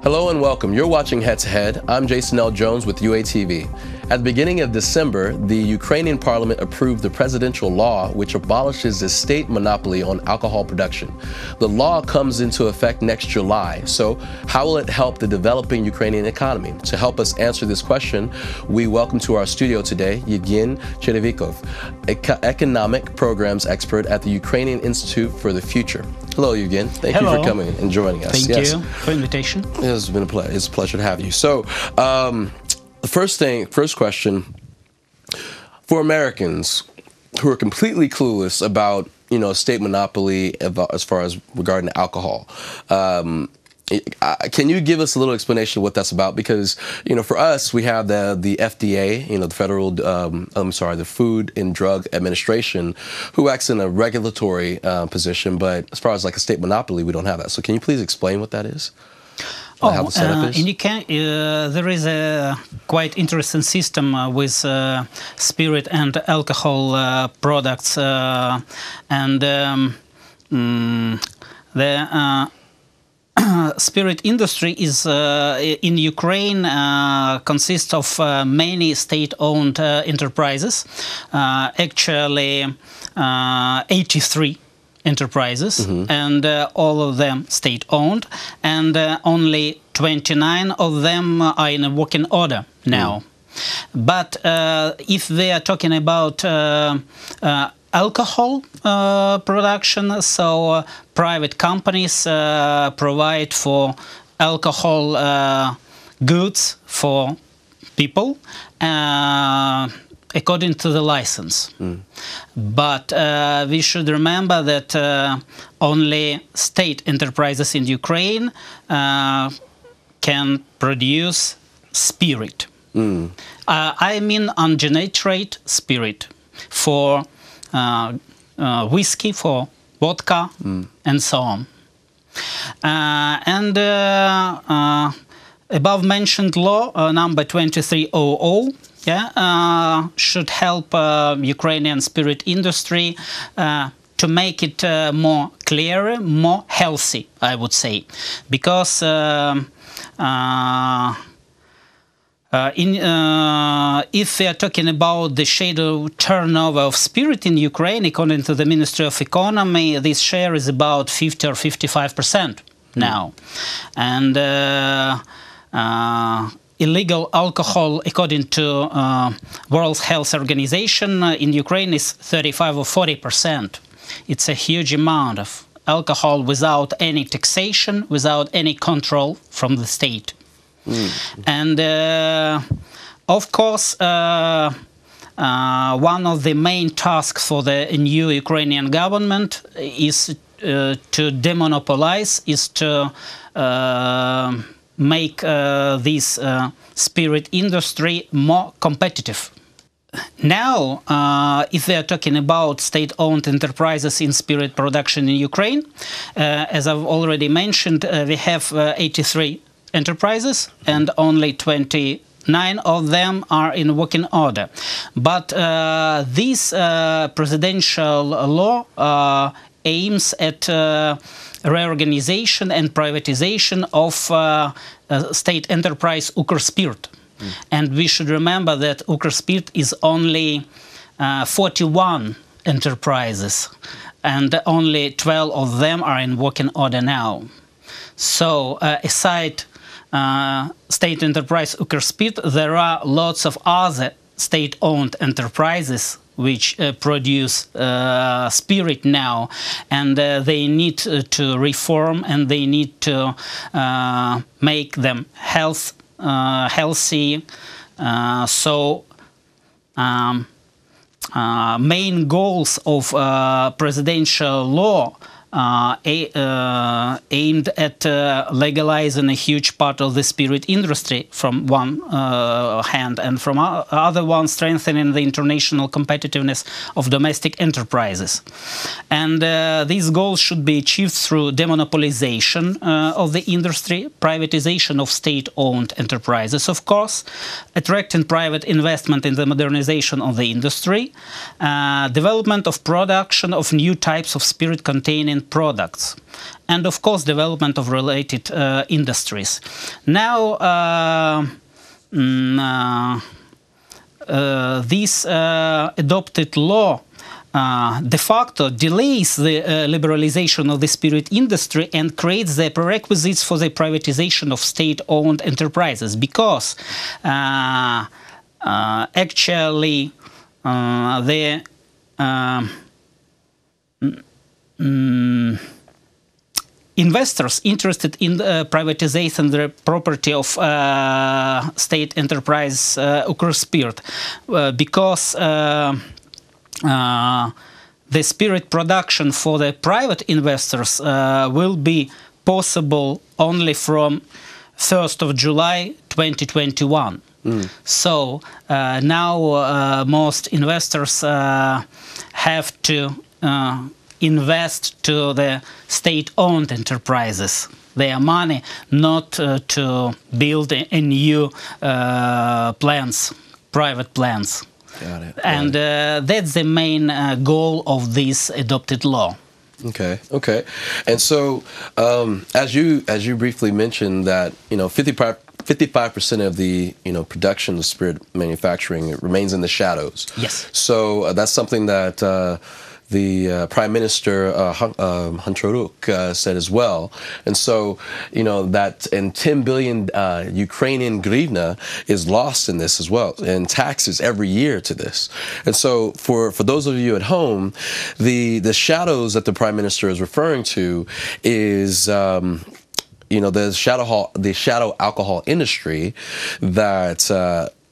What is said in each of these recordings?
Hello and welcome. You're watching Head to Head. I'm Jason L. Jones with UATV. At the beginning of December, the Ukrainian Parliament approved the presidential law which abolishes the state monopoly on alcohol production. The law comes into effect next July, so how will it help the developing Ukrainian economy? To help us answer this question, we welcome to our studio today Yevhen Cherevykov, economic programs expert at the Ukrainian Institute for the Future. Hello, Yevhen. Thank you for coming and joining us. Thank you for the invitation. It's been a pleasure. It's a pleasure to have you. So, the first question, for Americans who are completely clueless about, state monopoly as far as regarding alcohol, can you give us a little explanation of what that's about? Because, for us, we have the FDA, the Food and Drug Administration, who acts in a regulatory position, but as far as like a state monopoly, we don't have that. So can you please explain what that is? How the setup is? There is a quite interesting system with spirit and alcohol products, and the spirit industry is in Ukraine consists of many state-owned enterprises, actually 83 enterprises, and all of them state-owned, and only 29 of them are in a working order now. But if they are talking about alcohol production, so private companies provide for alcohol goods for people according to the license. But we should remember that only state enterprises in Ukraine can produce spirit. I mean ungenerated spirit for whiskey, for vodka, and so on. And above mentioned law, number 2300, should help Ukrainian spirit industry to make it more clear, more healthy, I would say, because if we are talking about the share of turnover of spirit in Ukraine, according to the Ministry of Economy, this share is about 50 or 55% now. And illegal alcohol, according to World Health Organization, in Ukraine is 35 or 40%. It's a huge amount of alcohol without any taxation, without any control from the state. And of course, one of the main tasks for the new Ukrainian government is to demonopolize, is to make this spirit industry more competitive. Now, if we are talking about state-owned enterprises in spirit production in Ukraine, as I've already mentioned, we have 83 enterprises, and only 29 of them are in working order. But this presidential law aims at reorganization and privatization of state enterprise Ukrspirit. And we should remember that Ukrspirit is only 41 enterprises, and only 12 of them are in working order now. So aside state enterprise Ukrspirit, there are lots of other state-owned enterprises which produce spirit now, and they need to reform, and they need to make them healthy. So main goals of presidential law aimed at legalizing a huge part of the spirit industry from one hand, and from other one strengthening the international competitiveness of domestic enterprises. And these goals should be achieved through demonopolization of the industry, privatization of state-owned enterprises, of course, attracting private investment in the modernization of the industry, development of production of new types of spirit containing Ukrainian products, and of course development of related industries. Now this adopted law de facto delays the liberalization of the spirit industry and creates the prerequisites for the privatization of state-owned enterprises, because actually the investors interested in privatization the property of state enterprise Ukrspirt, because the spirit production for the private investors will be possible only from 1st of July 2021. So now most investors have to invest to the state-owned enterprises their money, not to build a new plants, private plants. Got it. And that's the main goal of this adopted law. Okay. Okay. And so, as you briefly mentioned, that 55% of the production of spirit manufacturing remains in the shadows. Yes. So that's something that the Prime Minister Cherevykov said as well. And so, that 10 billion Ukrainian hryvnia is lost in this as well, and taxes every year to this. And so for those of you at home, the shadows that the Prime Minister is referring to is the shadow alcohol industry that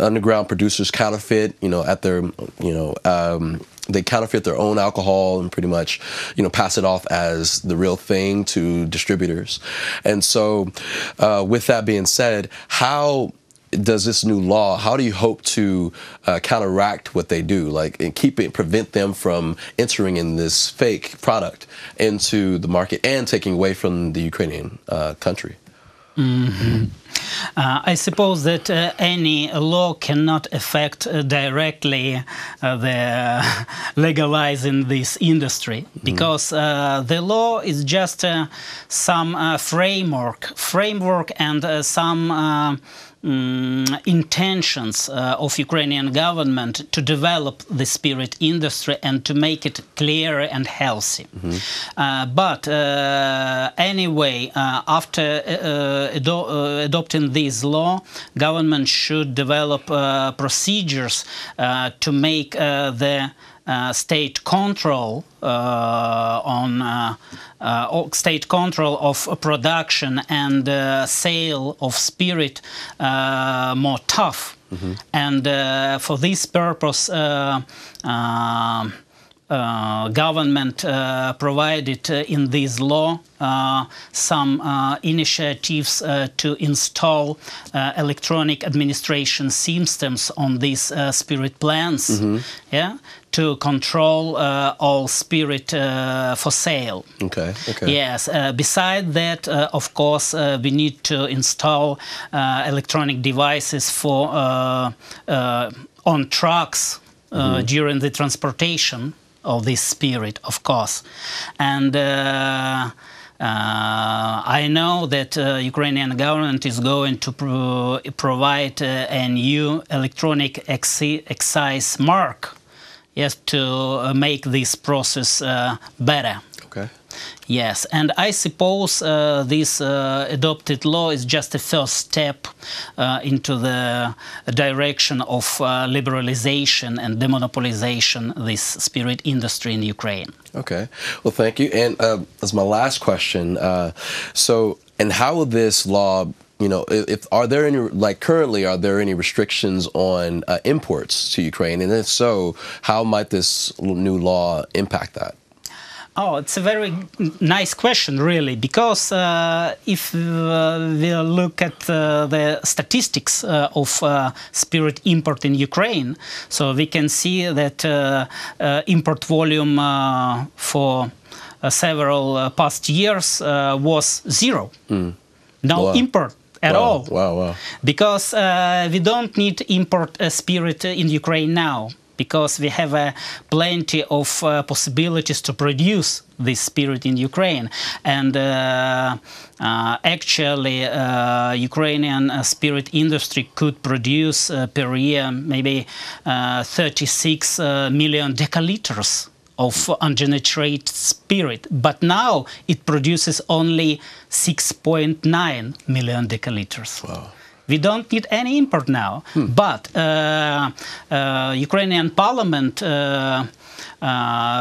underground producers counterfeit, at their, they counterfeit their own alcohol and pretty much, pass it off as the real thing to distributors. And so with that being said, how does this new law, how do you hope to counteract what they do, and prevent them from entering in this fake product into the market and taking away from the Ukrainian country? Mm-hmm. I suppose that any law cannot affect directly the legalizing this industry, because the law is just some framework and some intentions of Ukrainian government to develop the spirit industry and to make it clearer and healthy. But anyway, after adopting this law, government should develop procedures to make the state control state control of production and sale of spirit more tough. And for this purpose, government provided in this law some initiatives to install electronic administration systems on these spirit plants, to control all spirit for sale. Okay. Yes. Beside that, of course, we need to install electronic devices for on trucks during the transportation of this spirit, of course. And I know that Ukrainian government is going to provide a new electronic excise mark, to make this process better. Okay. Yes, and I suppose this adopted law is just a first step into the direction of liberalization and demonopolization of this spirit industry in Ukraine. Okay. Well, thank you. And as my last question, and how will this law, are there any, currently, are there any restrictions on imports to Ukraine? And if so, how might this new law impact that? Oh, it's a very nice question, really, because if we look at the statistics of spirit import in Ukraine, so we can see that import volume for several past years was zero. No import at all. Wow. Because we don't need import spirit in Ukraine now. because we have plenty of possibilities to produce this spirit in Ukraine. And actually, Ukrainian spirit industry could produce per year maybe 36 million decaliters of ungenerated spirit, but now it produces only 6.9 million decaliters. Wow. We don't need any import now, but Ukrainian Parliament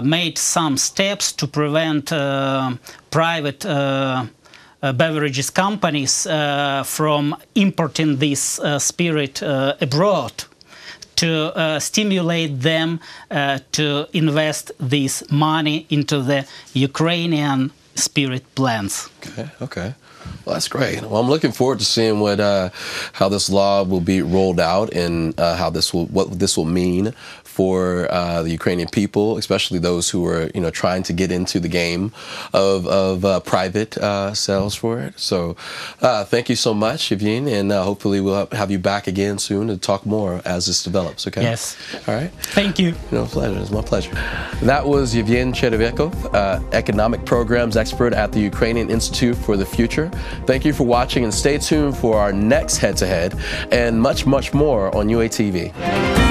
made some steps to prevent private beverages companies from importing this spirit abroad, to stimulate them to invest this money into the Ukrainian spirit plants. Okay. Well, that's great. Well, I'm looking forward to seeing what how this law will be rolled out and what this will mean for the Ukrainian people, especially those who are trying to get into the game of private sales for it. So thank you so much, Yevhen, and hopefully we'll have you back again soon to talk more as this develops. Okay. Yes. All right. Thank you. No pleasure. It's my pleasure. That was Yevhen Cherevykov, economic programs expert at the Ukrainian Institute for the Future. Thank you for watching, and stay tuned for our next head-to-head and much, much more on UATV.